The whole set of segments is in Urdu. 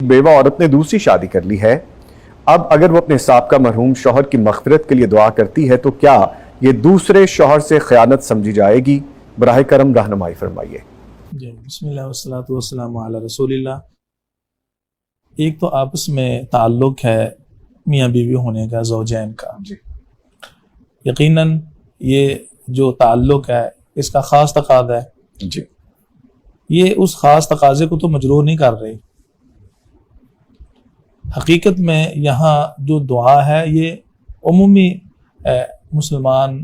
بیوہ عورت نے دوسری شادی کر لی ہے، اب اگر وہ اپنے سابقہ مرحوم شوہر کی مغفرت کے لیے دعا کرتی ہے تو کیا یہ دوسرے شوہر سے خیانت سمجھی جائے گی؟ براہ کرم رہنمائی فرمائیے۔ جی بسم اللہ والصلاۃ والسلام علی رسول اللہ۔ ایک تو آپس میں تعلق ہے میاں بیوی ہونے کا، زوجین کا۔ یقیناً یہ جو تعلق ہے اس کا خاص تقاضا ہے، یہ اس خاص تقاضے کو تو مجروح نہیں کر رہی۔ حقیقت میں یہاں جو دعا ہے یہ عمومی مسلمان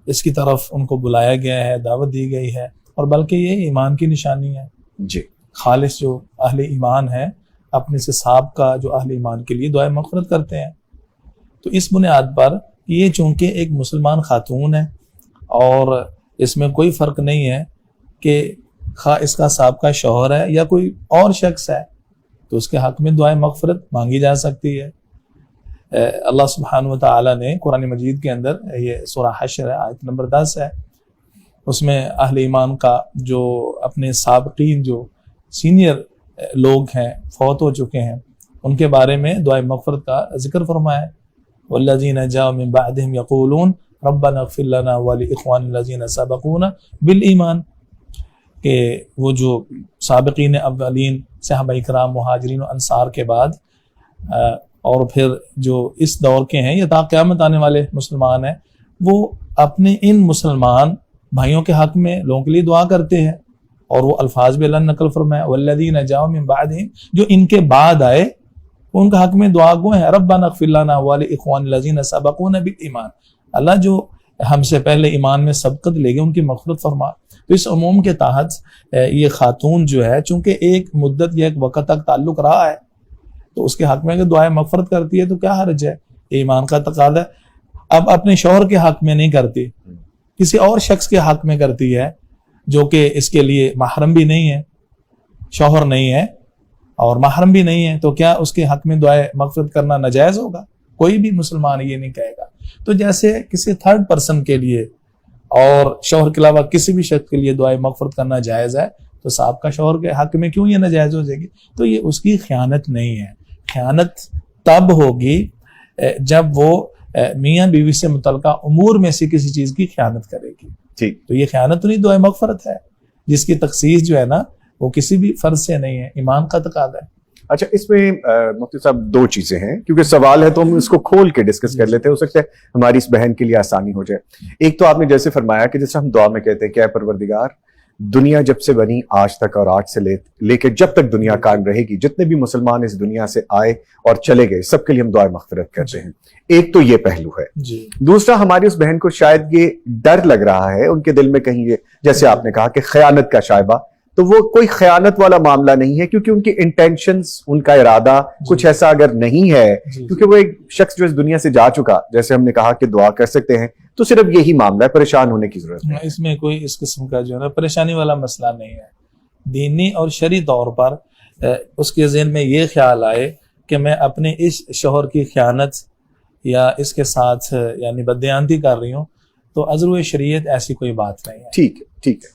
اس کی طرف ان کو بلایا گیا ہے، دعوت دی گئی ہے، اور بلکہ یہ ایمان کی نشانی ہے۔ خالص جو اہل ایمان ہے اپنے سے سابقہ جو اہل ایمان کے لیے دعائے مغفرت کرتے ہیں۔ تو اس بنیاد پر یہ چونکہ ایک مسلمان خاتون ہے اور اس میں کوئی فرق نہیں ہے کہ خواہ اس کا سابقہ شوہر ہے یا کوئی اور شخص ہے، تو اس کے حق میں دعائے مغفرت مانگی جا سکتی ہے۔ اللہ سبحانہ وتعالی نے قرآن مجید کے اندر، یہ سورہ حشر ہے، آیت نمبر 10 ہے، اس میں اہل ایمان کا جو اپنے سابقین جو سینئر لوگ ہیں، فوت ہو چکے ہیں، ان کے بارے میں دعائے مغفرت کا ذکر فرمایا ہے۔ والذین جاءوا من بعدهم یقولون ربنا اغفر لنا ولإخواننا الذین سبقونا بالایمان، کہ وہ جو سابقین اولین صحابہ اکرام مہاجرین و انصار کے بعد اور پھر جو اس دور کے ہیں یا تا قیامت آنے والے مسلمان ہیں، وہ اپنے ان مسلمان بھائیوں کے حق میں لوگوں کے لیے دعا کرتے ہیں، اور وہ الفاظ بھی اللہ نے نقل فرمایا والذین جاءوا من بعدهم، جو ان کے بعد آئے ان کا حق میں دعا گو ہے، ربنا اغفر لنا ولإخواننا الذین سبقونا بالایمان، اللہ جو ہم سے پہلے ایمان میں سبقت لے گئے ان کی مغفرت فرما۔ تو اس عموم کے تحت یہ خاتون جو ہے چونکہ ایک مدت یا ایک وقت تک تعلق رہا ہے، تو اس کے حق میں اگر دعائیں مغفرت کرتی ہے تو کیا حرج ہے، ایمان کا تقاضا ہے۔ اب اپنے شوہر کے حق میں نہیں کرتی، کسی اور شخص کے حق میں کرتی ہے جو کہ اس کے لیے محرم بھی نہیں ہے، شوہر نہیں ہے اور محرم بھی نہیں ہے، تو کیا اس کے حق میں دعائیں مغفرت کرنا ناجائز ہوگا؟ کوئی بھی مسلمان یہ نہیں کہے گا۔ تو جیسے کسی تھرڈ پرسن کے لیے اور شوہر کے علاوہ کسی بھی شخص کے لیے دعائیں مغفرت کرنا جائز ہے، تو صاحب کا شوہر کے حق میں کیوں یہ ناجائز ہو جائے گی؟ تو یہ اس کی خیانت نہیں ہے۔ خیانت تب ہوگی جب وہ میاں بیوی سے متعلقہ امور میں سے کسی چیز کی خیانت کرے گی۔ تو یہ خیانت نہیں، دعائیں مغفرت ہے، جس کی تخصیص جو ہے نا وہ کسی بھی فرض سے نہیں ہے، ایمان کا تقاضا ہے۔ اچھا، اس میں مفتی صاحب دو چیزیں ہیں، کیونکہ سوال ہے تو ہم اس کو کھول کے ڈسکس کر لیتے ہیں، ہو سکتا ہے ہماری اس بہن کے لیے آسانی ہو جائے۔ ایک تو آپ نے جیسے فرمایا کہ جیسے ہم دعا میں کہتے ہیں کہ اے پروردگار، دنیا جب سے بنی آج تک اور آج سے لے کے جب تک دنیا قائم رہے گی، جتنے بھی مسلمان اس دنیا سے آئے اور چلے گئے، سب کے لیے ہم دعائیں مغفرت کرتے ہیں۔ ایک تو یہ پہلو ہے۔ دوسرا، ہماری اس بہن کو شاید یہ ڈر لگ رہا ہے ان کے دل میں کہیں، یہ جیسے آپ نے کہا کہ خیانت کا شائبہ، تو وہ کوئی خیانت والا معاملہ نہیں ہے، کیونکہ ان کی انٹینشنز، ان کا ارادہ کچھ ایسا اگر نہیں ہے، کیونکہ وہ ایک شخص جو اس دنیا سے جا چکا، جیسے ہم نے کہا کہ دعا کر سکتے ہیں، تو صرف یہی معاملہ ہے، پریشان ہونے کی ضرورت نہیں۔ اس میں کوئی اس قسم کا جو ہے نا پریشانی والا مسئلہ نہیں ہے۔ دینی اور شرعی طور پر اس کے ذہن میں یہ خیال آئے کہ میں اپنے اس شوہر کی خیانت یا اس کے ساتھ یعنی بددیانتی کر رہی ہوں، تو عذر و شریعت ایسی کوئی بات نہیں ہے۔ ٹھیک ہے۔